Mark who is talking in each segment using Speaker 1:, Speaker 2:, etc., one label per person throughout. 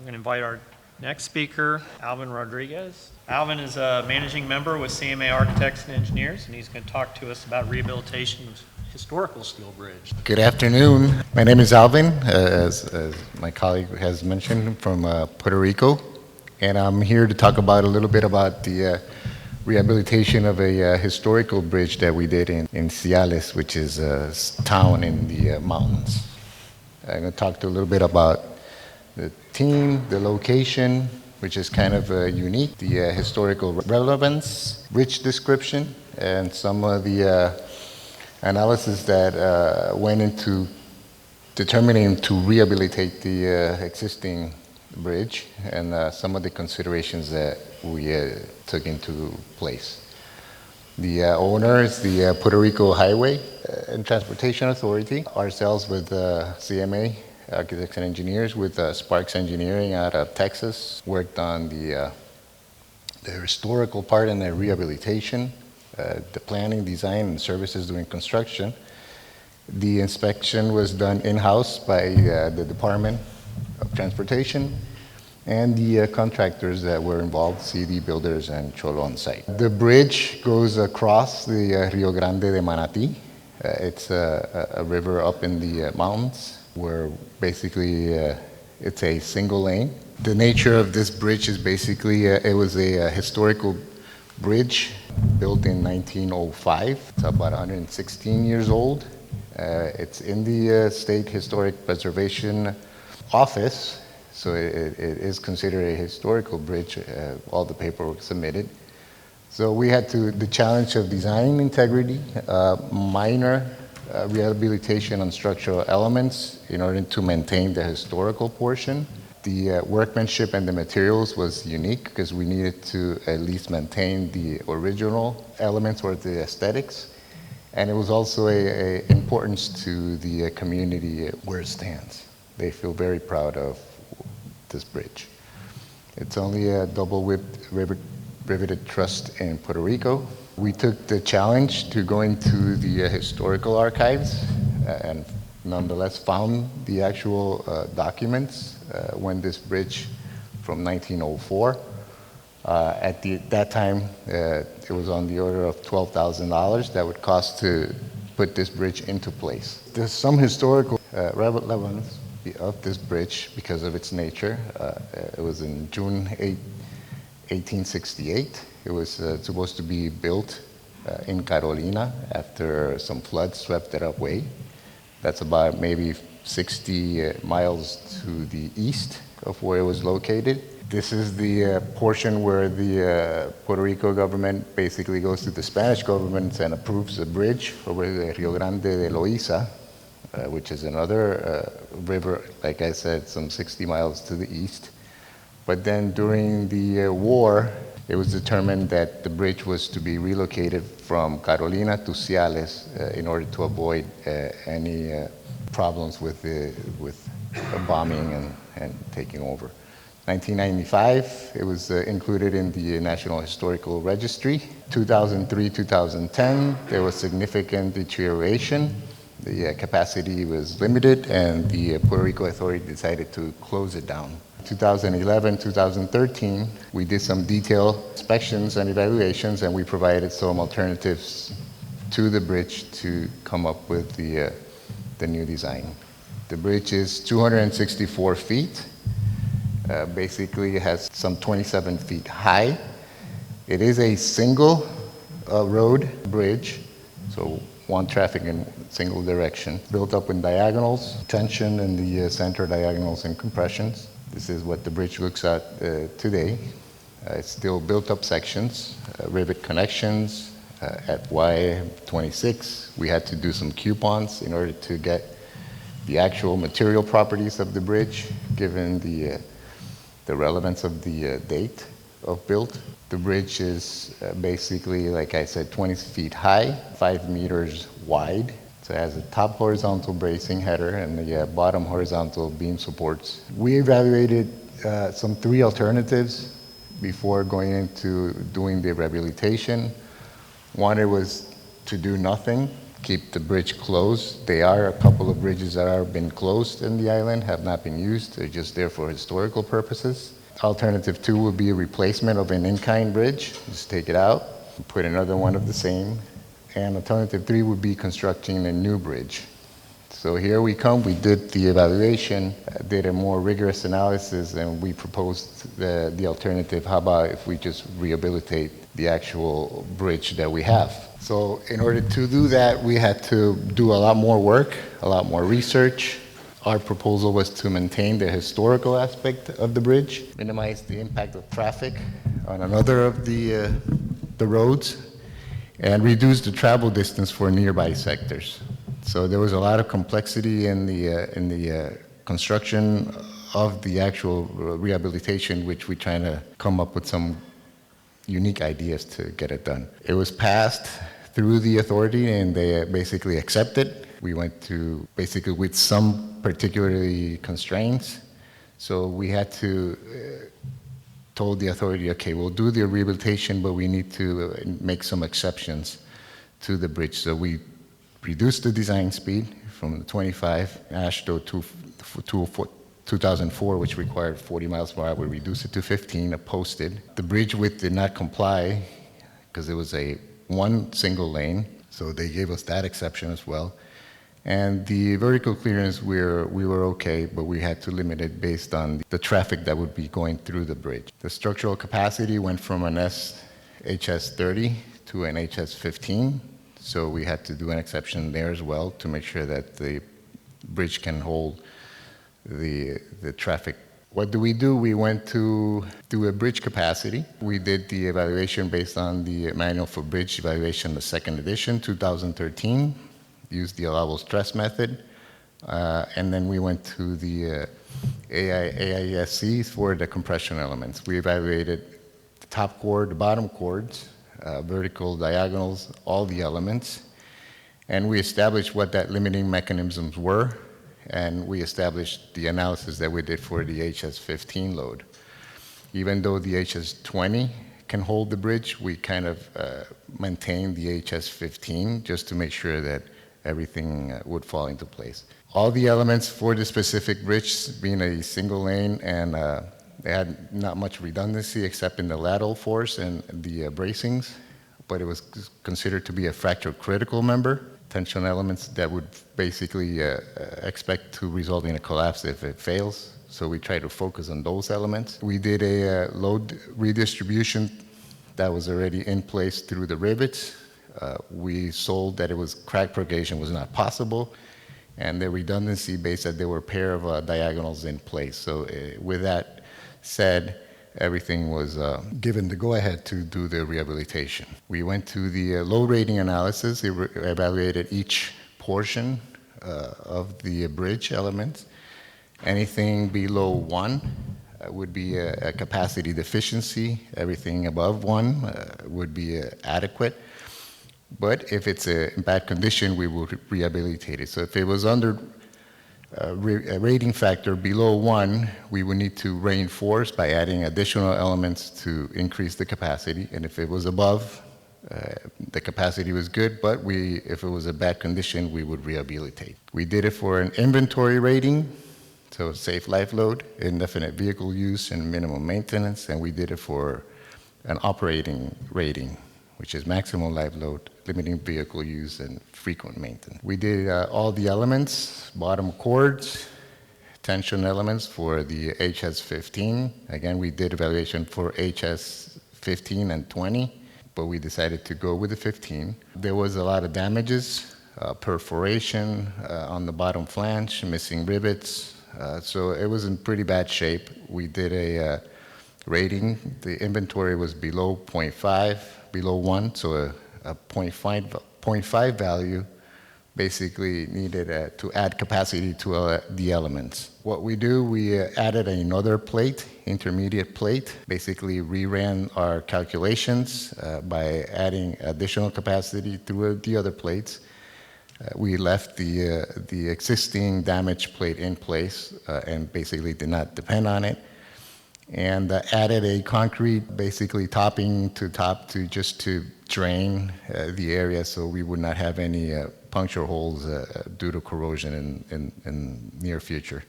Speaker 1: going to invite our next speaker, Alvin Rodriguez. Alvin is a managing member with CMA Architects and Engineers, and he's going to talk to us about rehabilitation of historical steel bridge.
Speaker 2: Good afternoon. My name is Alvin, as my colleague has mentioned, from Puerto Rico, and I'm here to talk about a little bit about the rehabilitation of a historical bridge that we did in Ciales, which is a town in the mountains. I'm going to talk to a little bit about the team, the location, which is kind of unique, the historical relevance, rich description, and some of the analysis that went into determining to rehabilitate the existing bridge, and some of the considerations that we took into place. The owner is the Puerto Rico Highway and Transportation Authority, ourselves with CMA Architects and Engineers, with Sparks Engineering out of Texas, worked on the historical part and the rehabilitation, the planning, design, and services during construction. The inspection was done in-house by the Department of Transportation and the contractors that were involved, CD Builders and Cholo on site. The bridge goes across the Rio Grande de Manatí. It's a river up in the mountains where basically it's a single lane. The nature of this bridge is basically, it was a historical bridge built in 1905. It's about 116 years old. It's in the State Historic Preservation Office, so it is considered a historical bridge, all the paperwork submitted. So we had the challenge of design integrity, minor rehabilitation on structural elements in order to maintain the historical portion. The workmanship and the materials was unique because we needed to at least maintain the original elements or the aesthetics. And it was also a importance to the community where it stands. They feel very proud of this bridge. It's only a double riveted truss in Puerto Rico. We took the challenge to go into the historical archives and nonetheless found the actual documents when this bridge from 1904. At that time, it was on the order of $12,000 that would cost to put this bridge into place. There's some historical relevance of this bridge because of its nature. It was in June 8, 1868. It was supposed to be built in Carolina after some floods swept it away. That's about maybe 60 miles to the east of where it was located. This is the portion where the Puerto Rico government basically goes to the Spanish government and approves a bridge over the Rio Grande de Loíza, which is another river, like I said, some 60 miles to the east. But then during the war, it was determined that the bridge was to be relocated from Carolina to Ciales in order to avoid any problems with bombing and taking over. 1995, it was included in the National Historical Registry. 2003, 2010, there was significant deterioration. The capacity was limited, and the Puerto Rico Authority decided to close it down. 2011, 2013, we did some detailed inspections and evaluations, and we provided some alternatives to the bridge to come up with the new design. The bridge is 264 feet. Basically, it has some 27 feet high. It is a single road bridge, so one traffic in single direction, built up in diagonals, tension in the center diagonals and compressions. This is what the bridge looks at today. It's still built up sections, rivet connections. At Y26, we had to do some coupons in order to get the actual material properties of the bridge, given the relevance of the date of build. The bridge is basically, like I said, 20 feet high, 5 meters wide. So it has a top horizontal bracing header and the bottom horizontal beam supports. We evaluated some 3 alternatives before going into doing the rehabilitation. One, it was to do nothing, keep the bridge closed. There are a couple of bridges that have been closed in the island, have not been used. They're just there for historical purposes. Alternative 2 would be a replacement of an in-kind bridge. Just take it out, put another one of the same. And alternative 3 would be constructing a new bridge. So here we come, we did the evaluation, did a more rigorous analysis, and we proposed the alternative. How about if we just rehabilitate the actual bridge that we have? So in order to do that, we had to do a lot more work, a lot more research. Our proposal was to maintain the historical aspect of the bridge, minimize the impact of traffic on another of the roads, and reduce the travel distance for nearby sectors. So there was a lot of complexity in the construction of the actual rehabilitation, which we're trying to come up with some unique ideas to get it done. It was passed through the authority, and they basically accepted. We went to basically with some particularly constraints. So we had to told the authority, okay, we'll do the rehabilitation, but we need to make some exceptions to the bridge. So we reduced the design speed from the 25 AASHTO to 2004, which required 40 miles per hour. We reduced it to 15, posted. The bridge width did not comply because it was one single lane, so they gave us that exception as well. And the vertical clearance, we were okay, but we had to limit it based on the traffic that would be going through the bridge. The structural capacity went from an HS30 to an HS15, so we had to do an exception there as well to make sure that the bridge can hold the traffic. What do? We went to do a bridge capacity. We did the evaluation based on the Manual for Bridge Evaluation, the second edition, 2013. Used the allowable stress method, and then we went to the AISC for the compression elements. We evaluated the top chord, the bottom chords, vertical diagonals, all the elements, and we established what that limiting mechanisms were, and we established the analysis that we did for the HS15 load. Even though the HS20 can hold the bridge, we kind of maintained the HS15 just to make sure that everything would fall into place. All the elements for the specific bridge being a single lane, and they had not much redundancy except in the lateral force and the bracings, but it was considered to be a fracture critical member. Tension elements that would basically expect to result in a collapse if it fails. So we try to focus on those elements. We did a load redistribution that was already in place through the rivets. We sold that crack propagation was not possible, and the redundancy based that there were a pair of diagonals in place. So with that said, everything was given the go-ahead to do the rehabilitation. We went to the load rating analysis. They evaluated each portion of the bridge elements. Anything below 1 would be a capacity deficiency. Everything above 1 would be adequate. But if it's in bad condition, we will rehabilitate it. So if it was under a rating factor below 1, we would need to reinforce by adding additional elements to increase the capacity. And if it was above, the capacity was good, but if it was a bad condition, we would rehabilitate. We did it for an inventory rating, so safe life load, indefinite vehicle use, and minimum maintenance. And we did it for an operating rating, which is maximum life load, limiting vehicle use, and frequent maintenance. We did all the elements, bottom chords, tension elements for the HS15. Again, we did evaluation for HS15 and 20, but we decided to go with the 15. There was a lot of damages, perforation on the bottom flange, missing rivets, so it was in pretty bad shape. We did a rating. The inventory was below 0.5, below 1, so a 0.5 value basically needed to add capacity to the elements. What we do, we added another plate, intermediate plate, basically reran our calculations by adding additional capacity through the other plates. We left the existing damaged plate in place and basically did not depend on it, and added a concrete, basically topping to top to just to drain the area so we would not have any puncture holes due to corrosion in near future.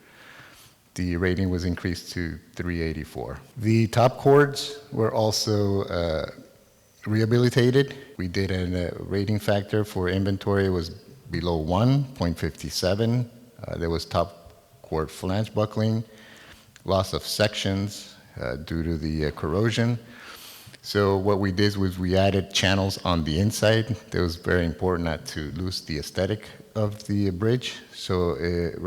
Speaker 2: The rating was increased to 384. The top cords were also rehabilitated. We did a rating factor for inventory was below 1.57. There was top cord flange buckling, loss of sections due to the corrosion. So what we did was we added channels on the inside. It was very important not to lose the aesthetic of the bridge. So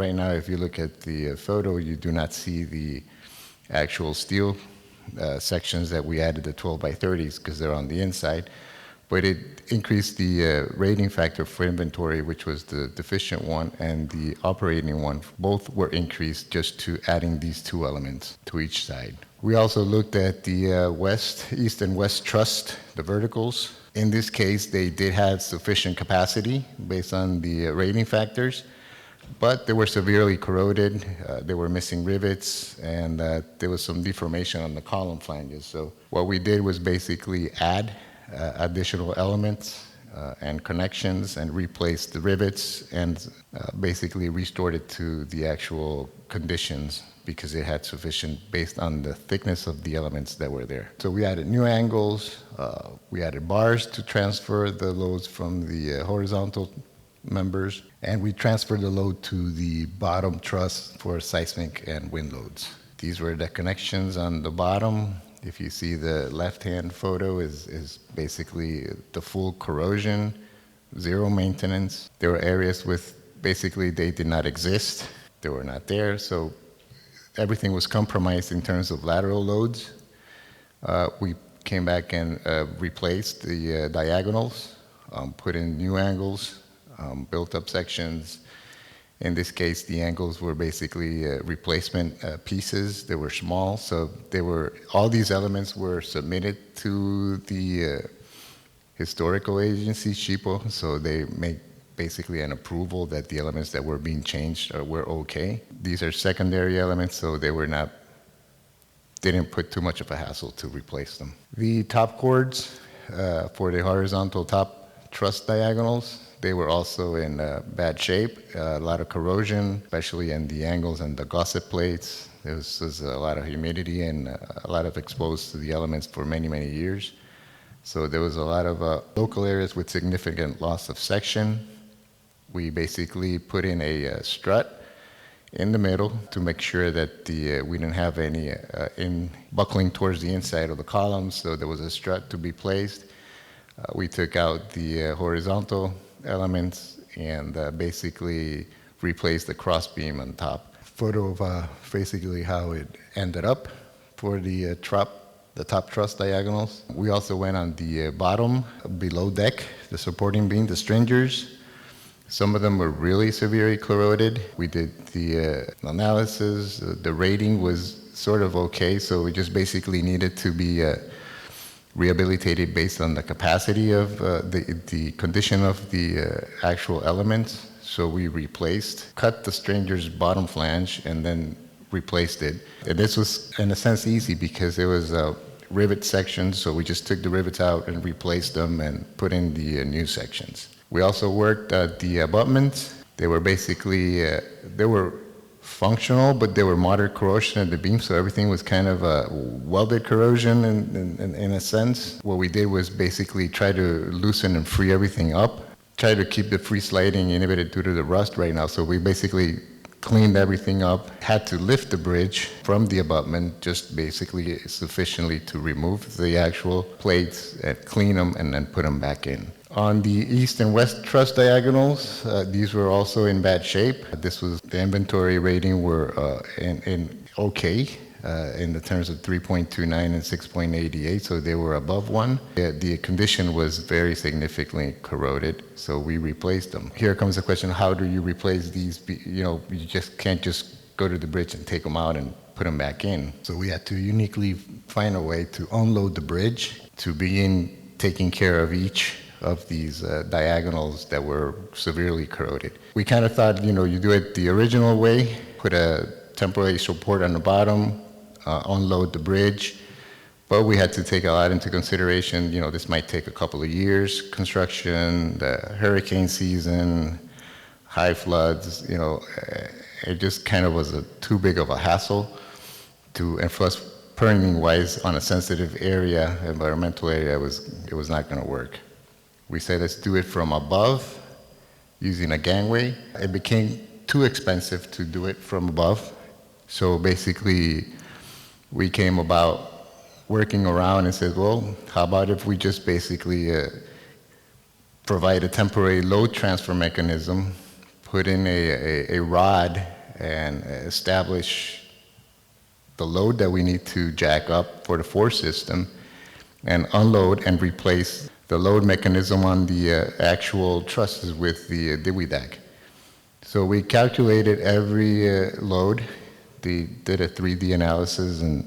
Speaker 2: right now, if you look at the photo, you do not see the actual steel sections that we added, the 12 by 30s, because they're on the inside. But it increased the rating factor for inventory, which was the deficient one, and the operating one. Both were increased just to adding these two elements to each side. We also looked at the east and west truss, the verticals. In this case, they did have sufficient capacity based on the rating factors, but they were severely corroded. They were missing rivets, and there was some deformation on the column flanges. So what we did was basically add additional elements and connections and replaced the rivets and basically restored it to the actual conditions because it had sufficient based on the thickness of the elements that were there. So we added new angles, we added bars to transfer the loads from the horizontal members, and we transferred the load to the bottom truss for seismic and wind loads. These were the connections on the bottom. If you see the left-hand photo is basically the full corrosion, zero maintenance. There were areas with basically they did not exist. They were not there. So everything was compromised in terms of lateral loads. We came back and replaced the diagonals, put in new angles, built up sections. In this case, the angles were basically replacement pieces. They were small, so all these elements were submitted to the historical agency, SHIPO, so they made basically an approval that the elements that were being changed were okay. These are secondary elements, so didn't put too much of a hassle to replace them. The top cords for the horizontal top truss diagonals, they were also in bad shape, a lot of corrosion, especially in the angles and the gusset plates. There was a lot of humidity and a lot of exposed to the elements for many, many years. So there was a lot of local areas with significant loss of section. We basically put in a strut in the middle to make sure that we didn't have any buckling towards the inside of the columns, so there was a strut to be placed. We took out the horizontal elements and basically replaced the cross beam on top. Photo of basically how it ended up for the top truss diagonals. We also went on the bottom below deck, the supporting beam, the stringers. Some of them were really severely corroded. We did the analysis. The rating was sort of okay, so we just basically needed to be rehabilitated based on the capacity of the condition of the actual elements. So we cut the stringer's bottom flange and then replaced it. And this was in a sense easy because it was rivet sections, so we just took the rivets out and replaced them and put in the new sections. We also worked the abutments. They were basically, they were functional, but they were moderate corrosion at the beam, so everything was kind of welded corrosion in a sense. What we did was basically try to loosen and free everything up, try to keep the free sliding inhibited due to the rust right now. So we basically cleaned everything up, had to lift the bridge from the abutment just basically sufficiently to remove the actual plates and clean them and then put them back in. On the east and west truss diagonals, these were also in bad shape. The inventory rating were in okay in the terms of 3.29 and 6.88, so they were above 1. The condition was very significantly corroded, so we replaced them. Here comes the question, how do you replace these? You just can't just go to the bridge and take them out and put them back in. So we had to uniquely find a way to unload the bridge to begin taking care of each of these diagonals that were severely corroded. We kind of thought, you do it the original way, put a temporary support on the bottom, unload the bridge, But we had to take a lot into consideration. This might take a couple of years, construction, the hurricane season, high floods, it just kind of was too big of a hassle and plus permitting-wise on a sensitive area, environmental area, it was not going to work. We said, let's do it from above using a gangway. It became too expensive to do it from above. So basically, we came about working around and said, well, how about if we just basically provide a temporary load transfer mechanism, put in a rod and establish the load that we need to jack up for the force system and unload and replace the load mechanism on the actual trusses with the DWDAC. So we calculated every load, did a 3D analysis and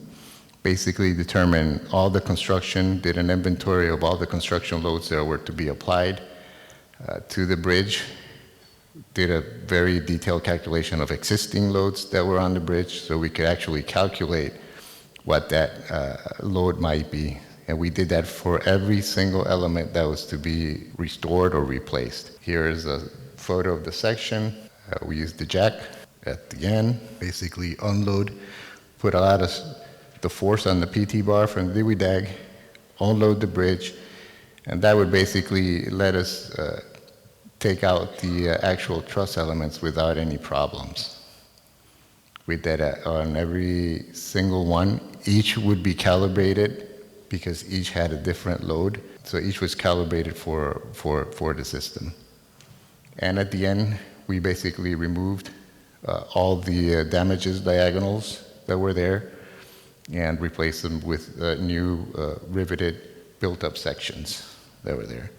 Speaker 2: basically determined all the construction, did an inventory of all the construction loads that were to be applied to the bridge, did a very detailed calculation of existing loads that were on the bridge so we could actually calculate what that load might be. And we did that for every single element that was to be restored or replaced. Here is a photo of the section. We used the jack at the end, basically unload, put a lot of the force on the PT bar from the DWDAG, unload the bridge, and that would basically let us take out the actual truss elements without any problems. We did that on every single one. Each would be calibrated because each had a different load. So each was calibrated for the system. And at the end, we basically removed all the damages diagonals that were there and replaced them with new riveted built-up sections that were there.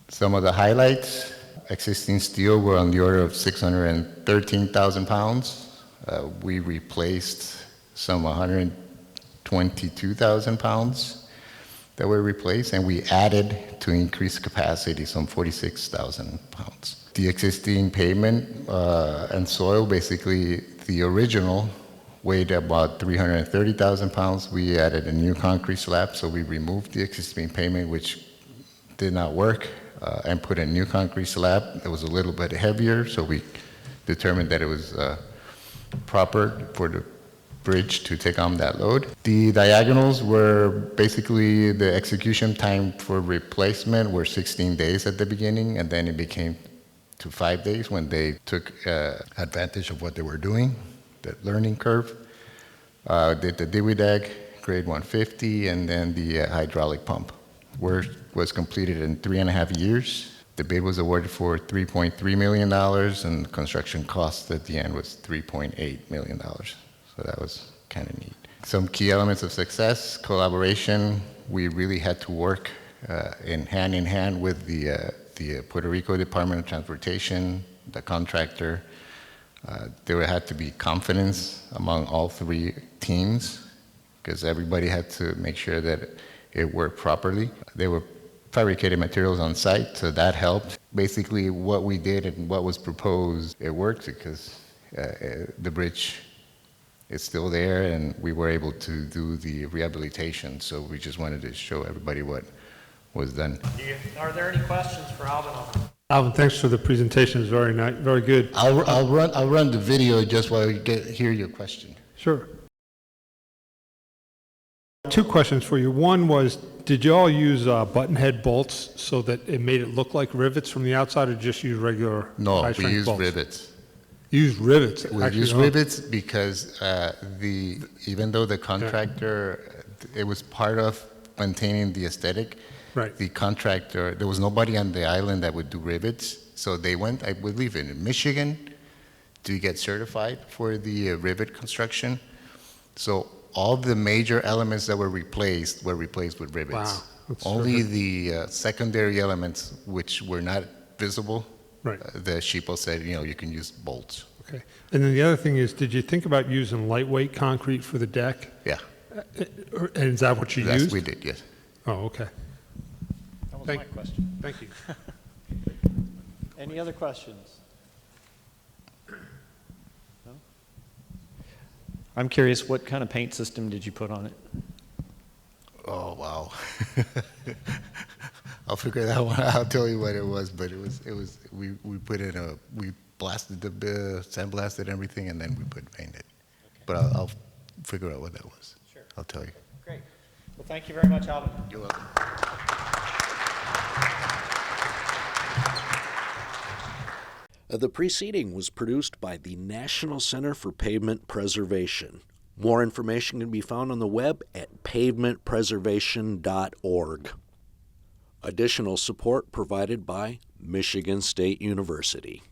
Speaker 2: Some of the highlights, existing steel were on the order of 613,000 pounds. We replaced some 122,000 pounds that were replaced, and we added to increase capacity some 46,000 pounds. The existing pavement and soil, basically the original, weighed about 330,000 pounds. We added a new concrete slab, so we removed the existing pavement, which did not work, and put a new concrete slab that was a little bit heavier, so we determined that it was proper for the bridge to take on that load. The diagonals were basically the execution time for replacement were 16 days at the beginning, and then it became to 5 days when they took advantage of what they were doing, that learning curve. Did the DWDAG, grade 150, and then the hydraulic pump. Work was completed in 3.5 years. The bid was awarded for $3.3 million, and construction cost at the end was $3.8 million. So that was kind of neat. Some key elements of success, collaboration. We really had to work in hand with the Puerto Rico Department of Transportation, the contractor. There had to be confidence among all three teams because everybody had to make sure that it worked properly. There were fabricated materials on site, so that helped. Basically, what we did and what was proposed, it worked because the bridge is still there, and we were able to do the rehabilitation. So we just wanted to show everybody what was done.
Speaker 1: Are there any questions for Alvin?
Speaker 3: Alvin, thanks for the presentation. It's very nice, very good.
Speaker 2: I'll run the video just while you hear your question.
Speaker 3: Sure. Two questions for you. One was, did you all use button head bolts so that it made it look like rivets from the outside, or just use regular
Speaker 2: No, we
Speaker 3: high-strength
Speaker 2: used
Speaker 3: bolts?
Speaker 2: rivets.
Speaker 3: Use rivets.
Speaker 2: We used rivets because even though the contractor, it was part of maintaining the aesthetic,
Speaker 3: Right.
Speaker 2: the contractor, there was nobody on the island that would do rivets. So they went, I believe, in Michigan to get certified for the rivet construction. So all the major elements that were replaced with rivets.
Speaker 3: Wow, that's
Speaker 2: Only
Speaker 3: terrific.
Speaker 2: the secondary elements, which were not visible,
Speaker 3: Right.
Speaker 2: the sheeple said, you can use bolts.
Speaker 3: Okay. And then the other thing is, did you think about using lightweight concrete for the deck?
Speaker 2: Yeah,
Speaker 3: And is that what you
Speaker 2: that's
Speaker 3: used?
Speaker 2: we did, yes.
Speaker 3: Oh, okay.
Speaker 1: That was
Speaker 3: Thank-
Speaker 1: my question.
Speaker 3: Thank you.
Speaker 1: Any other questions? No? I'm curious, what kind of paint system did you put on it?
Speaker 2: Oh, wow. I'll figure that one out. I'll tell you what it was, but we put in we blasted sandblasted everything, and then we painted it. But I'll figure out what that was.
Speaker 1: Sure.
Speaker 2: I'll tell you.
Speaker 1: Great. Well, thank you very much, Alvin.
Speaker 2: You're welcome.
Speaker 4: The preceding was produced by the National Center for Pavement Preservation. More information can be found on the web at pavementpreservation.org. Additional support provided by Michigan State University.